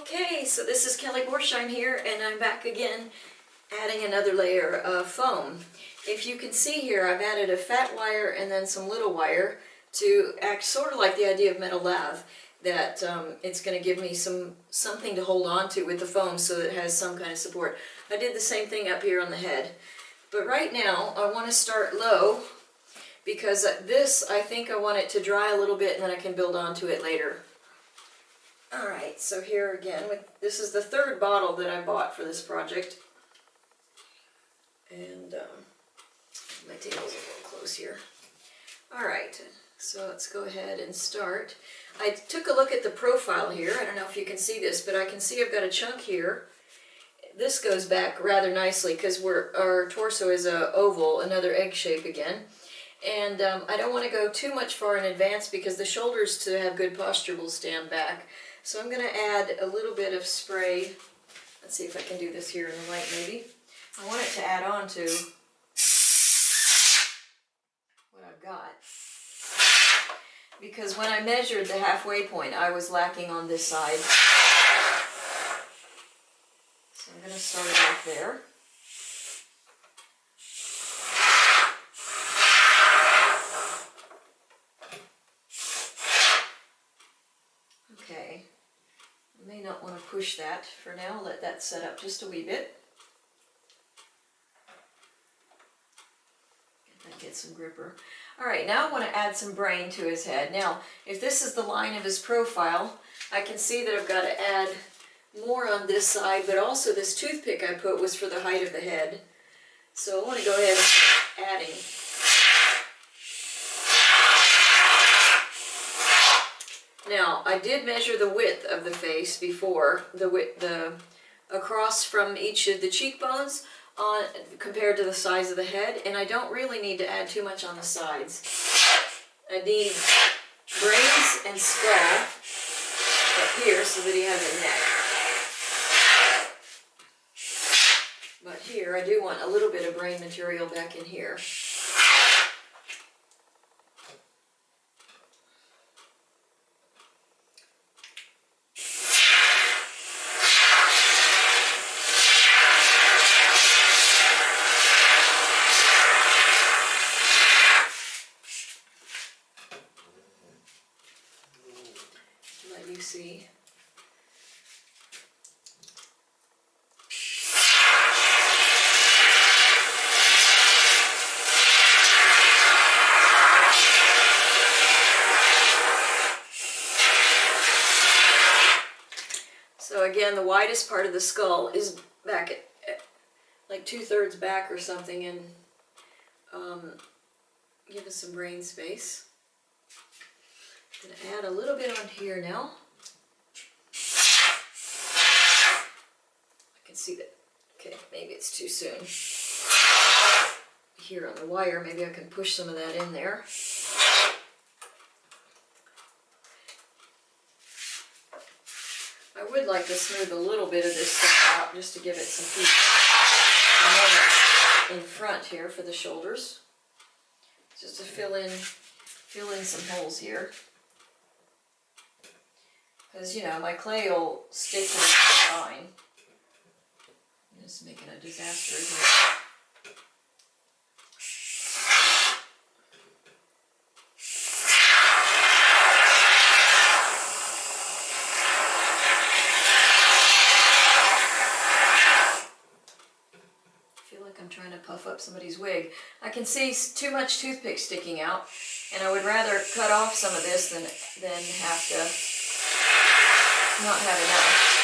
Okay, so this is Kelly Borsheim here, and I'm back again adding another layer of foam. If you can see here, I've added a fat wire and then some little wire to act sort of like the idea of metal lath, that it's going to give me something to hold on to with the foam so that it has some kind of support. I did the same thing up here on the head. But right now, I want to start low because this, I think I want it to dry a little bit and then I can build onto it later. Alright, so here again, this is the third bottle that I bought for this project. And my table's a little close here. Alright, so let's go ahead and start. I took a look at the profile here. I don't know if you can see this, but I can see I've got a chunk here. This goes back rather nicely because our torso is a oval, another egg shape again. And I don't want to go too much far in advance because the shoulders, to have good posture, will stand back. So I'm going to add a little bit of spray. Let's see if I can do this here in the light maybe. I want it to add on to what I've got. Because when I measured the halfway point, I was lacking on this side. So I'm going to start it off there. Okay. I may not want to push that for now. Let that set up just a wee bit. Get some gripper. Alright, now I want to add some brain to his head. Now, if this is the line of his profile, I can see that I've got to add more on this side, but also this toothpick I put was for the height of the head. So I want to go ahead and start adding. Now, I did measure the width of the face before, across from each of the cheekbones compared to the size of the head, and I don't really need to add too much on the sides. I need brains and skull up here so that he has a neck. But here I do want a little bit of brain material back in here. See. So again, the widest part of the skull is back at like 2/3 back or something, and give us some brain space. I'm going to add a little bit on here now. See that, okay, maybe it's too soon. Here on the wire, maybe I can push some of that in there. I would like to smooth a little bit of this stuff out just to give it some heat. And then in front here for the shoulders, just to fill in some holes here. Because, you know, my clay will stick to it fine. Just making a disaster here. I feel like I'm trying to puff up somebody's wig. I can see too much toothpick sticking out, and I would rather cut off some of this than have to not have enough.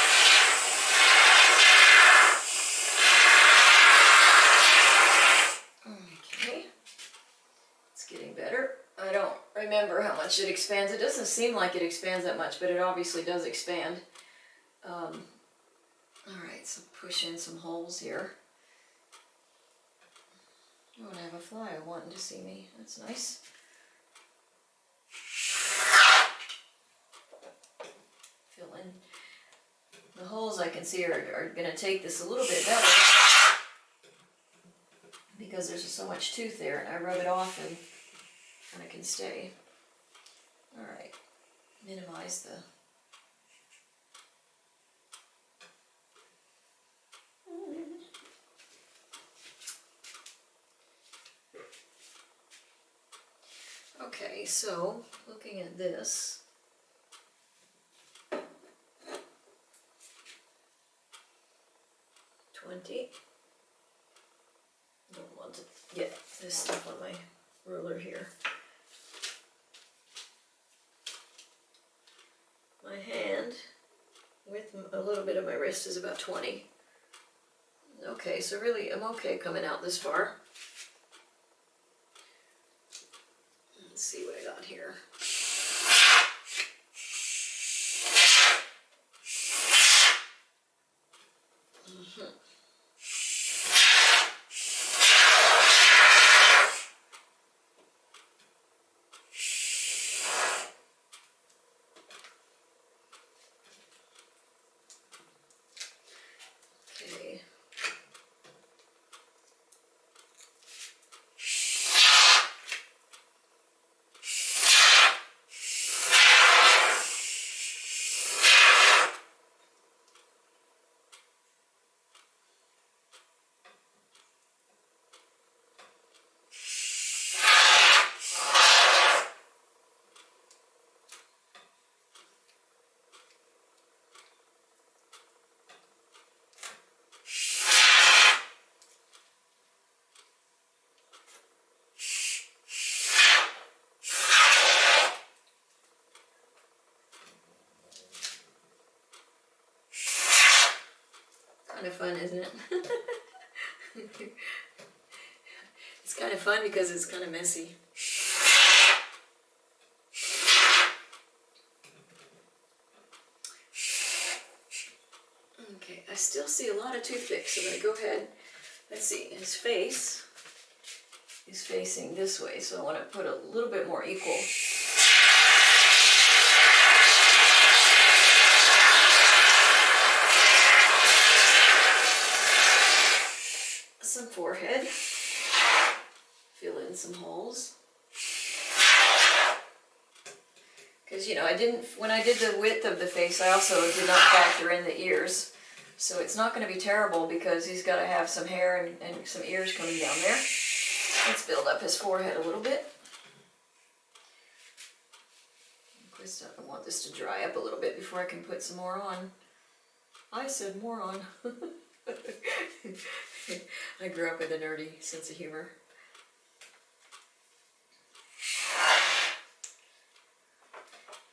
I don't remember how much it expands. It doesn't seem like it expands that much, but it obviously does expand. Alright, so push in some holes here. Oh, and I have a fly wanting to see me. That's nice. Fill in the holes I can see are going to take this a little bit better because there's so much tooth there, and I rub it off and I can stay. Alright, minimize the Okay, so looking at this, don't want to get this stuff on my ruler here. My hand with a little bit of my wrist is about 20. Okay, so really I'm okay coming out this far. Let's see what I got here. Okay. Kind of fun, isn't it? It's kind of fun because it's kind of messy. Okay, I still see a lot of toothpicks, so I'm going to go ahead. Let's see, his face is facing this way, so I want to put a little bit more equal. Some forehead, fill in some holes. Because, you know, when I did the width of the face, I also did not factor in the ears. So it's not going to be terrible because he's got to have some hair and some ears coming down there. Let's build up his forehead a little bit. Of course, I want this to dry up a little bit before I can put some more on. I said more on. I grew up with a nerdy sense of humor.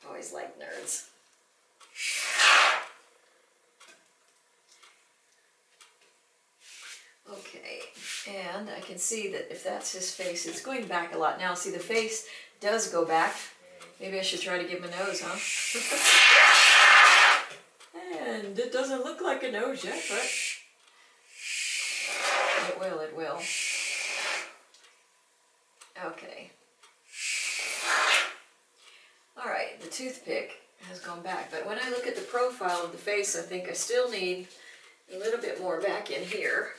Always liked nerds. Okay, and I can see that if that's his face, it's going back a lot. Now, see, the face does go back. Maybe I should try to give him a nose, huh? And it doesn't look like a nose yet, but it will. Okay. Alright, the toothpick has gone back, but when I look at the profile of the face, I think I still need a little bit more back in here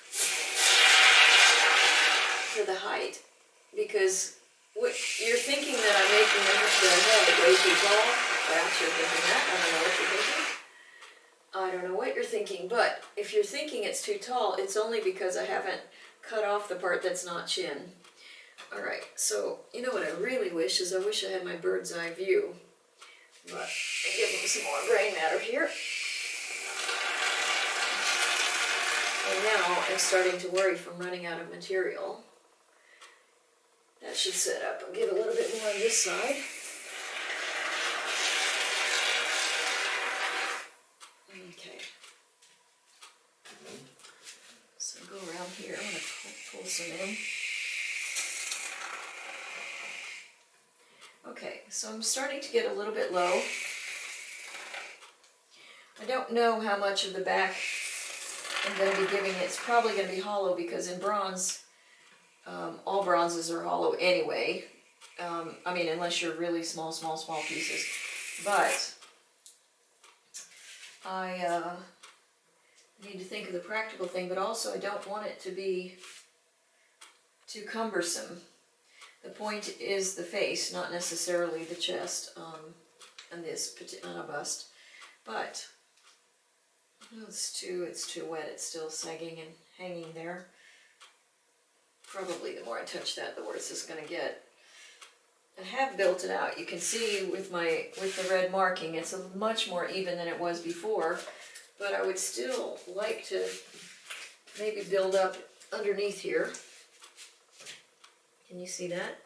for the height, because you're thinking that I'm making the head way too tall. Perhaps you're thinking that. I don't know what you're thinking. I don't know what you're thinking, but if you're thinking it's too tall, it's only because I haven't cut off the part that's not chin. Alright, so you know what I really wish is I wish I had my bird's eye view. But I give him some more gray matter here. And now I'm starting to worry if I'm running out of material. That should set up. I'll give a little bit more on this side. Okay. So go around here. I'm going to pull some in. Okay, so I'm starting to get a little bit low. I don't know how much of the back I'm going to be giving it. It's probably going to be hollow because in bronze, all bronzes are hollow anyway. I mean, unless you're really small pieces. But I need to think of the practical thing, but also I don't want it to be too cumbersome. The point is the face, not necessarily the chest and this on a bust. But it's too wet. It's still sagging and hanging there. Probably the more I touch that, the worse it's going to get. I have built it out. You can see with the red marking, it's much more even than it was before, but I would still like to maybe build up underneath here. Can you see that?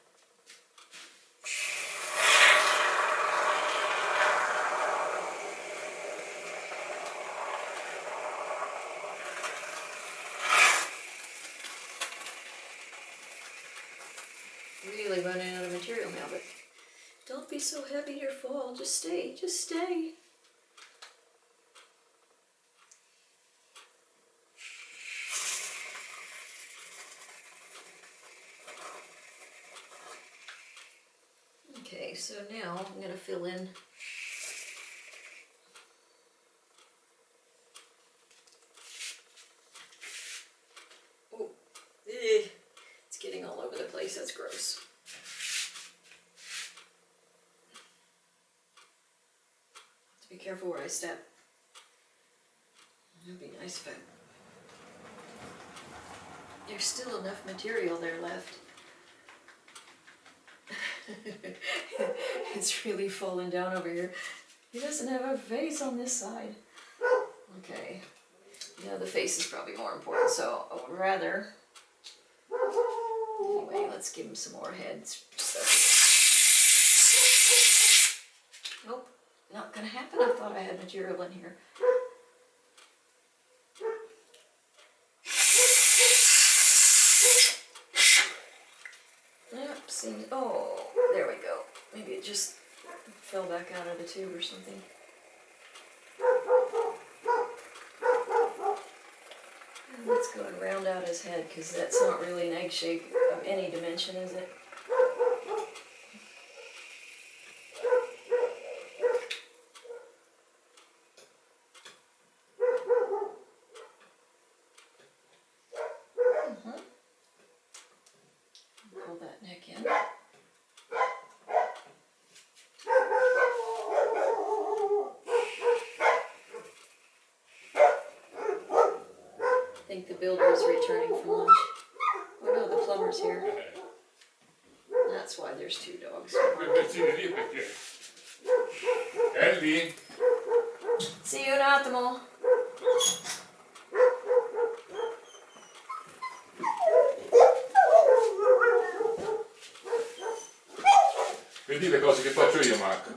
Really running out of material now, but don't be so heavy or fall. Just stay, just stay. Okay, so now I'm going to fill in it's getting all over the place. That's gross. Have to be careful where I step. It'd be nice if there's still enough material there left. It's really falling down over here. He doesn't have a face on this side. Okay. Yeah, the face is probably more important, so I would rather... Anyway, let's give him some more heads. Nope, not gonna happen. I thought I had material in here. Yep, seems... Oh, there we go. Maybe it just fell back out of the tube or something. And let's go and round out his head, because that's not really an egg shape of any dimension, is it? Pull that neck in. I think the builder is returning from lunch. Oh no, the plumber's here. That's why there's two dogs. Ellie? See you un attimo. Vedi le cose che faccio io, Marco?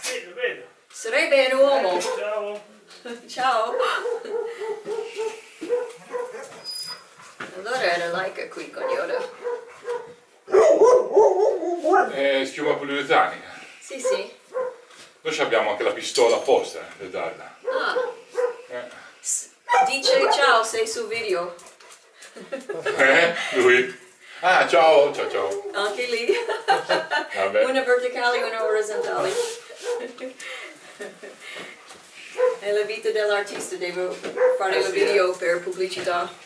Sì, lo vedo. Sarebbe un uomo. Ciao. Ciao. Allora era like qui con Yoda. Schiuma poliuretanica. Sì, sì. Noi abbiamo anche la pistola apposta per darla. Ah. Dice ciao, sei su video. Lui? Ah, ciao, ciao, ciao. Anche lì. Vabbè. Una verticale, una orizzontale. È la vita dell'artista, devo fare il video per pubblicità.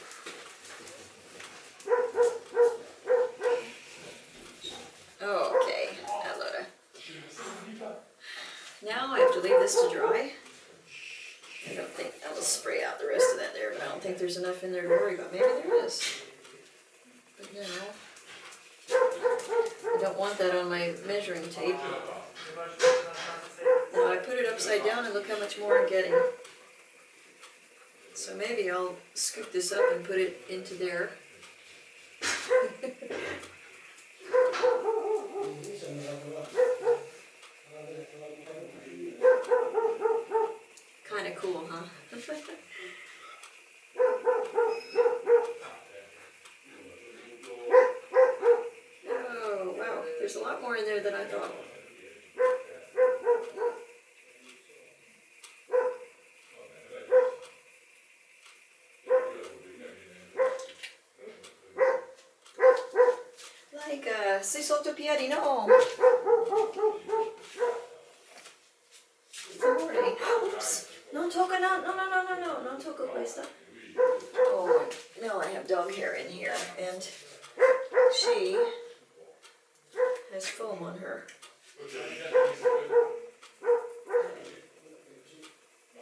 Okay, allora. Now I have to leave this to dry. I don't think I will spray out the rest of that there, but I don't think there's enough in there to worry about. Maybe there is. But now, I don't want that on my measuring tape. Now I put it upside down and look how much more I'm getting. So maybe I'll scoop this up and put it into there. Kind of cool, huh? Oh, wow. There's a lot more in there than I thought. Like, sei sotto piedi, no! Amore, oops! Non tocca, no, non tocca questa. Oh, now I have dog hair in here, and she has foam on her.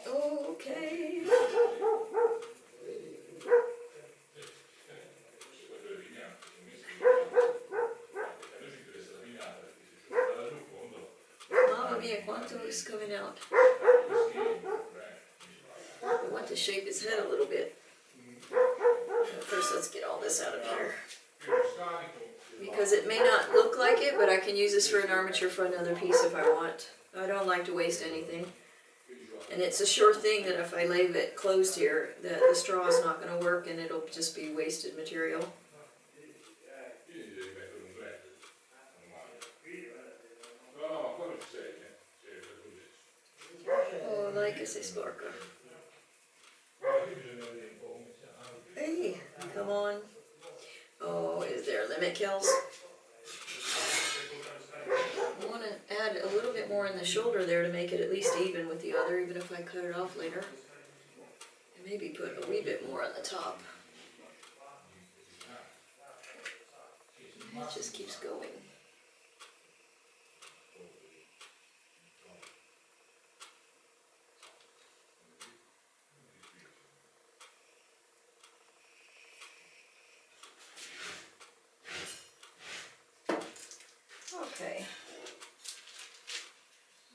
Okay. toes coming out. I want to shape his head a little bit. First, let's get all this out of here. Because it may not look like it, but I can use this for an armature for another piece if I want. I don't like to waste anything. And it's a sure thing that if I leave it closed here, that the straw is not going to work and it'll just be wasted material. Oh, like I say, Sparka. Hey, come on. Oh, is there limit kills? I want to add a little bit more in the shoulder there to make it at least even with the other, even if I cut it off later. And maybe put a wee bit more on the top. It just keeps going. Okay.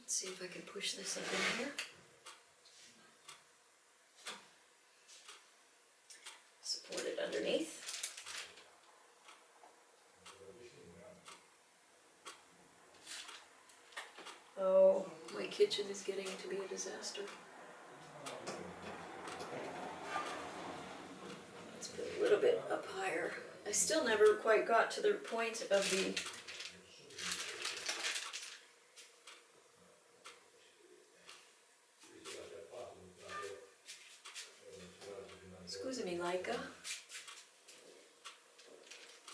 Let's see if I can push this up in here. Support it underneath. Oh, my kitchen is getting to be a disaster. Let's put a little bit up higher. I still never quite got to the point of the excuse me, Leica.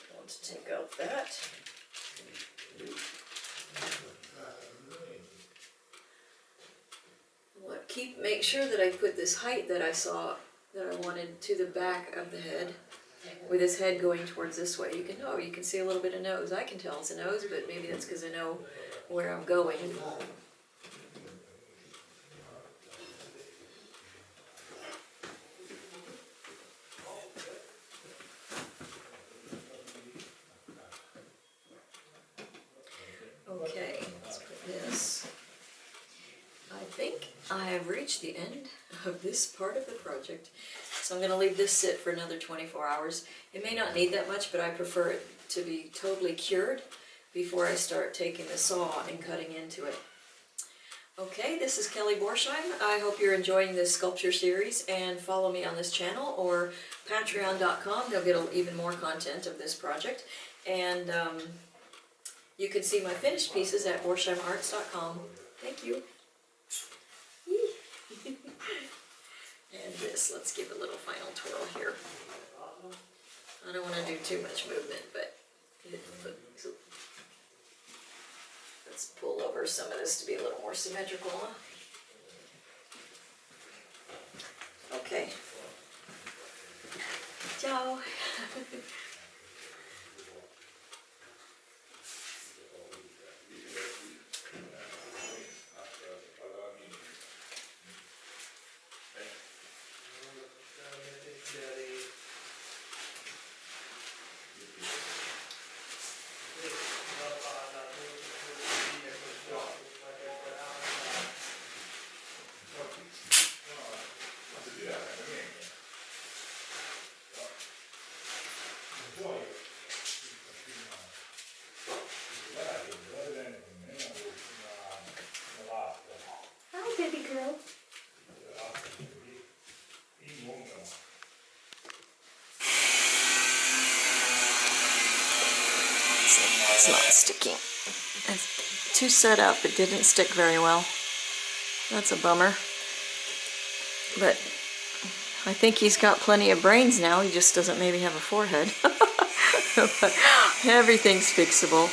I want to take out that. Make sure that I put this height that I saw that I wanted to the back of the head, with his head going towards this way. You can see a little bit of nose. I can tell it's a nose, but maybe that's because I know where I'm going. Okay, let's put this. I think I have reached the end of this part of the project, so I'm going to leave this sit for another 24 hours. It may not need that much, but I prefer it to be totally cured before I start taking the saw and cutting into it. Okay, this is Kelly Borsheim. I hope you're enjoying this sculpture series, and follow me on this channel or patreon.com. You'll get even more content of this project. And you can see my finished pieces at BorsheimArts.com. Thank you. And this, let's give a little final twirl here. I don't want to do too much movement, but let's pull over some of this to be a little more symmetrical. Huh? Okay. Ciao. Hi, baby girl. It's not sticking. It's too set up. It didn't stick very well. That's a bummer. But I think he's got plenty of brains now. He just doesn't maybe have a forehead. But everything's fixable.